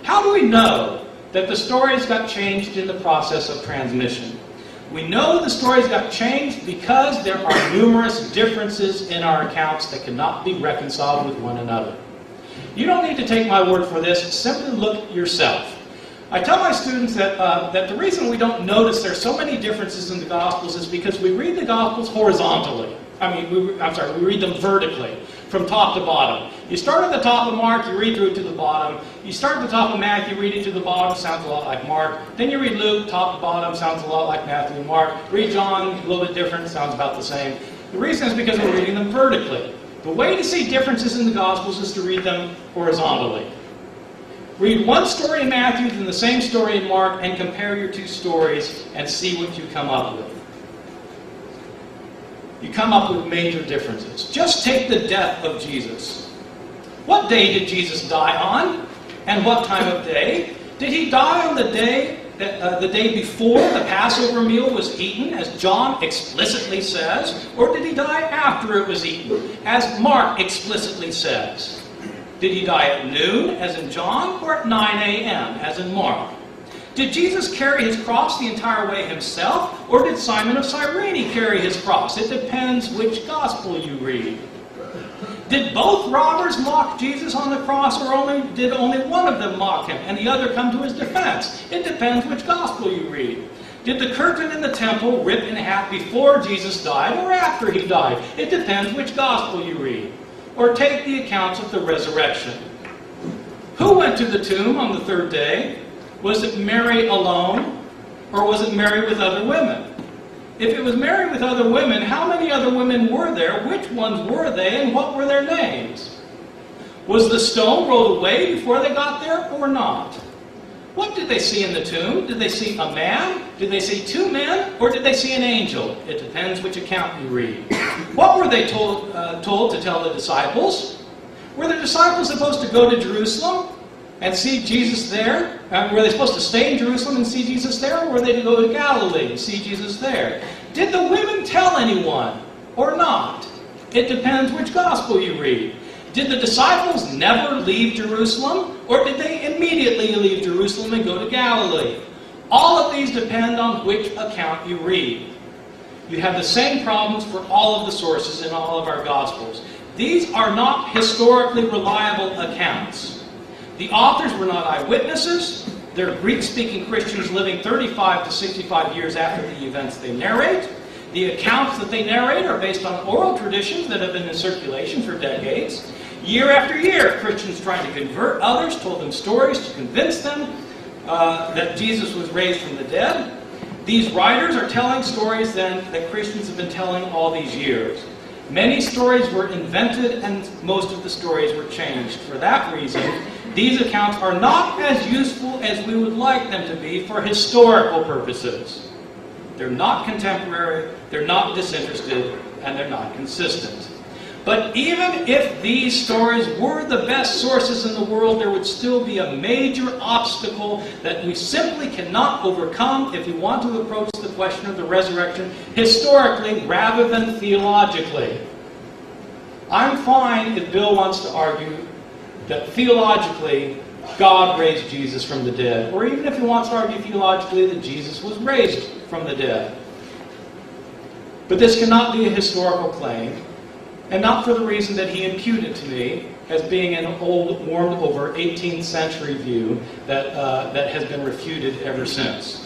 How do we know that the stories got changed in the process of transmission? We know the stories got changed because there are numerous differences in our accounts that cannot be reconciled with one another. You don't need to take my word for this, simply look yourself. I tell my students that the reason we don't notice there's so many differences in the Gospels is because we read the Gospels horizontally. We read them vertically, from top to bottom. You start at the top of Mark, you read through to the bottom. You start at the top of Matthew, read it to the bottom, sounds a lot like Mark. Then you read Luke, top to bottom, sounds a lot like Matthew and Mark. Read John, a little bit different, sounds about the same. The reason is because we're reading them vertically. The way to see differences in the Gospels is to read them horizontally. Read one story in Matthew, then the same story in Mark, and compare your two stories and see what you come up with. You come up with major differences. Just take the death of Jesus. What day did Jesus die on? And what time of day? Did he die on the day before the Passover meal was eaten, as John explicitly says? Or did he die after it was eaten, as Mark explicitly says? Did he die at noon, as in John, or at 9 a.m., as in Mark? Did Jesus carry his cross the entire way himself, or did Simon of Cyrene carry his cross? It depends which gospel you read. Did both robbers mock Jesus on the cross, or did only one of them mock him, and the other come to his defense? It depends which gospel you read. Did the curtain in the temple rip in half before Jesus died, or after he died? It depends which gospel you read. Or take the accounts of the resurrection. Who went to the tomb on the third day? Was it Mary alone, or was it Mary with other women? If it was Mary with other women, how many other women were there? Which ones were they, and what were their names? Was the stone rolled away before they got there, or not? What did they see in the tomb? Did they see a man? Did they see two men? Or did they see an angel? It depends which account you read. What were they told to tell the disciples? Were the disciples supposed to go to Jerusalem and see Jesus there? Were they supposed to stay in Jerusalem and see Jesus there? Or were they to go to Galilee and see Jesus there? Did the women tell anyone or not? It depends which gospel you read. Did the disciples never leave Jerusalem? Or did they immediately leave Jerusalem and go to Galilee? All of these depend on which account you read. You have the same problems for all of the sources in all of our Gospels. These are not historically reliable accounts. The authors were not eyewitnesses. They're Greek-speaking Christians living 35 to 65 years after the events they narrate. The accounts that they narrate are based on oral traditions that have been in circulation for decades. Year after year, Christians trying to convert others told them stories to convince them that Jesus was raised from the dead. These writers are telling stories then that Christians have been telling all these years. Many stories were invented and most of the stories were changed. For that reason, these accounts are not as useful as we would like them to be for historical purposes. They're not contemporary, they're not disinterested, and they're not consistent. But even if these stories were the best sources in the world, there would still be a major obstacle that we simply cannot overcome if we want to approach the question of the resurrection historically rather than theologically. I'm fine if Bill wants to argue that theologically God raised Jesus from the dead, or even if he wants to argue theologically that Jesus was raised from the dead. But this cannot be a historical claim, and not for the reason that he imputed to me as being an old, warmed-over 18th century view that has been refuted ever since.